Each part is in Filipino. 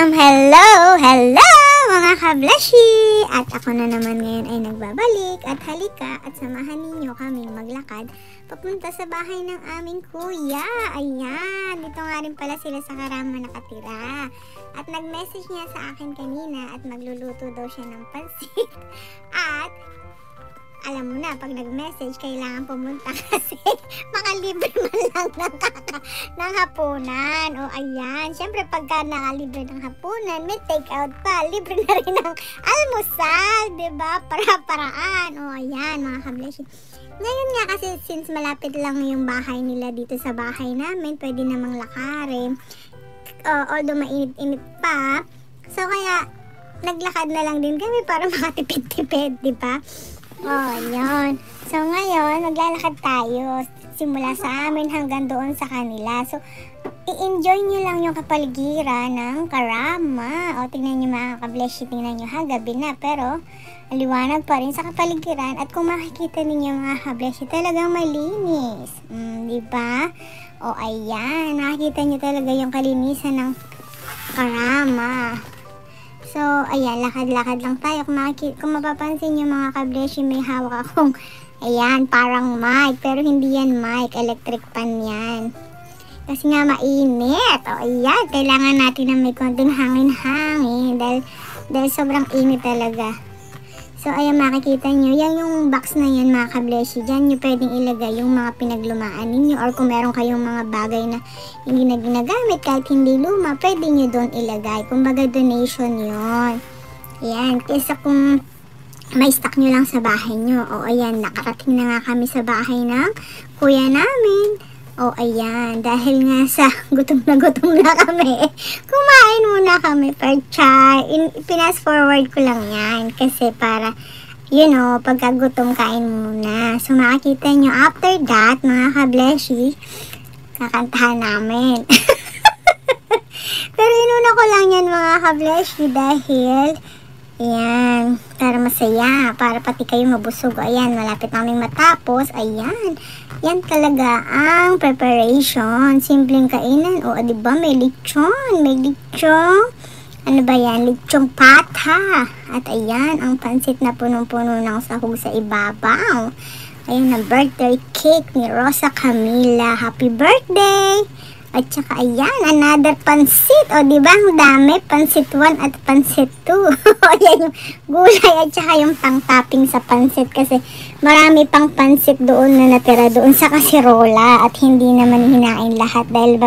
Hello mga kablashi! At ako na naman ngayon ay nagbabalik at halika at samahan ninyo kaming maglakad papunta sa bahay ng aming kuya. Ayan, dito nga rin pala sila sa Karama nakatira. At nag-message niya sa akin kanina at magluluto daw siya ng pansit. At alam mo na, pag nag-message, kailangan pumunta kasi makalibre man lang ng hapunan. O ayan, syempre pagka nakalibre ng hapunan, may take out pa. Libre na rin ng almusal, diba? Para-paraan. O ayan, mga kableshi. Ngayon nga kasi, since malapit lang yung bahay nila dito sa bahay namin, pwede namang lakarin. Although mainit-init pa. So kaya, naglakad na lang din kami para makatipid-tipid, diba? Oh, yun. So, ngayon, maglalakad tayo. Simula sa amin hanggang doon sa kanila. So, i-enjoy nyo lang yung kapaligiran ng Karama. O, tingnan nyo mga kableshi, tingnan nyo ha, gabi na. Pero, aliwanag pa rin sa kapaligiran. At kung makikita ninyo mga kableshi, talagang malinis. Diba? O, ayan. Nakikita nyo talaga yung kalinisan ng Karama. So, ayan, lakad-lakad lang tayo. Kung mapapansin nyo mga kableshi, may hawak akong, ayan, parang mic. Pero hindi yan mic, electric pan yan. Kasi nga mainit. O, ayan, kailangan natin na may konting hangin-hangin. Dahil sobrang init talaga. So, ayan, makikita nyo. Yan yung box na yan mga kableshi. Diyan nyo pwedeng ilagay yung mga pinaglumaan ninyo. Or kung meron kayong mga bagay na hindi na ginagamit kahit hindi luma, pwede nyo doon ilagay. Kumbaga donation yon. Ayan. Kesa kung may stock nyo lang sa bahay nyo. O ayan, nakarating na nga kami sa bahay ng kuya namin. O ayan, dahil nga sa gutom na kami, kumain muna kami per chai. Pinas forward ko lang yan kasi para, you know, pagka gutom kain muna. So makikita nyo, after that, mga kableshi, kakantahan namin. Pero inuna ko lang yan mga kableshi dahil, ayan, para masaya, para pati kayo mabusog. Ayan, malapit naming matapos. Ayan, yan talaga ang preparation. Simpleng kainan. O, diba, may lechon. May lechon. Ano ba yan? Lechong pata. At ayan, ang pansit na punong-puno ng sahog sa ibabaw. Ayan, ang birthday cake ni Rosa Camila. Happy birthday! At saka ayan, another pansit. O diba, ang dami. Pansit 1 at pansit 2. Ayan yung gulay at saka yung pang-topping sa pansit. Kasi marami pang pansit doon na natira doon sa kasirola. At hindi naman hinain lahat. Dahil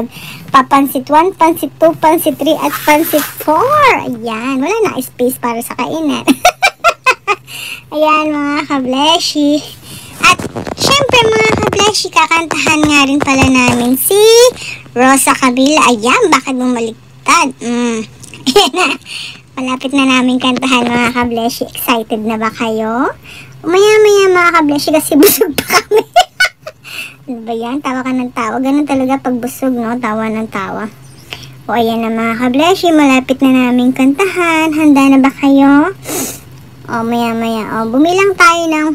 papansit 1, pansit 2, pansit 3 at pansit 4. Ayan, wala na space para sa kainan. Ayan mga kableshi. At syempre mga kableshi, kakantahan nga rin pala namin si Rosa Camila. Ayan, bakit bumaliktad? Ayan na. Malapit na namin kantahan mga kableshi. Excited na ba kayo? Maya-maya mga kableshi kasi busog pa kami. Ano ba yan? Tawa ka ng tawa. Ganun talaga pag busog, no? Tawa ng tawa. O ayan na mga kableshi. Malapit na namin kantahan. Handa na ba kayo? O maya-maya. O bumilang tayo ng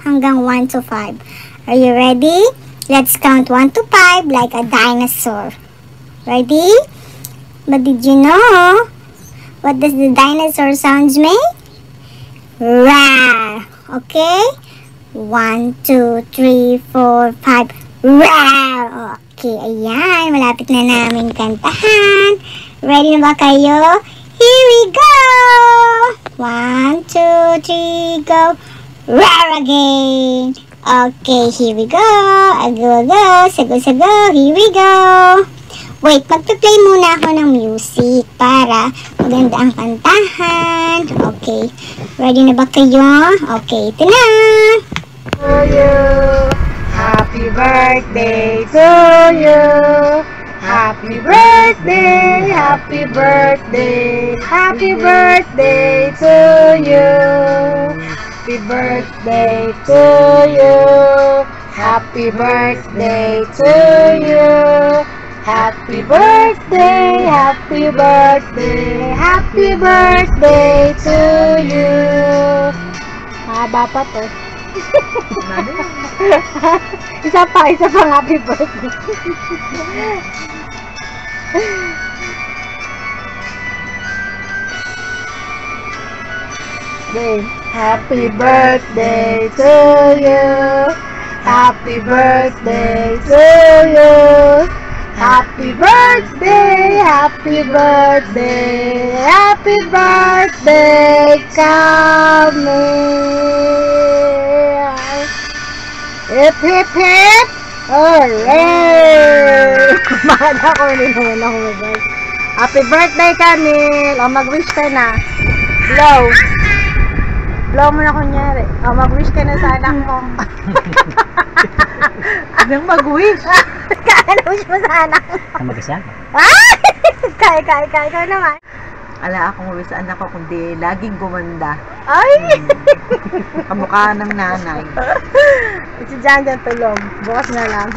hanggang 1 to 5. Are you ready? Let's count 1 to 5 like a dinosaur. Ready? But did you know what does the dinosaur sounds make? Roar. Okay? 1, 2, 3, 4, 5. Roar. Okay, ayan. Malapit na namin kantahan. Ready na ba kayo? Here we go! 1, 2, 3, go! Roar again! Okay, here we go. Go, sago, here we go. Wait, magpe-play muna ako ng music para maganda ang kantahan. Okay, ready na ba kayo? Okay, ito na. To you, happy birthday to you. Happy birthday, happy birthday, happy birthday to you. Happy birthday to you. Happy birthday to you. Happy birthday, happy birthday, happy birthday to you. Haba pa to. Isa pang happy birthday. Game. Happy birthday to you. Happy birthday to you. Happy birthday, happy birthday, happy birthday, Camille. Hip, hip, hip. Hooray! Kumahan ako, hindi naman ako mag-wish. Happy birthday, Camille. O, mag-wish ka na. Blow. Blow mo na kunyari. O, mag-wish ka na sa anak mo. Anong mag-wish? Kaya-wish mo sa anak mo. Mag-isa? Ah! Kaya, ikaw naman. Ala akong uwi sa anak ko kundi laging gumanda. Ay! Kamukha ng nanay. Si Jan tulog. Bukas na lang.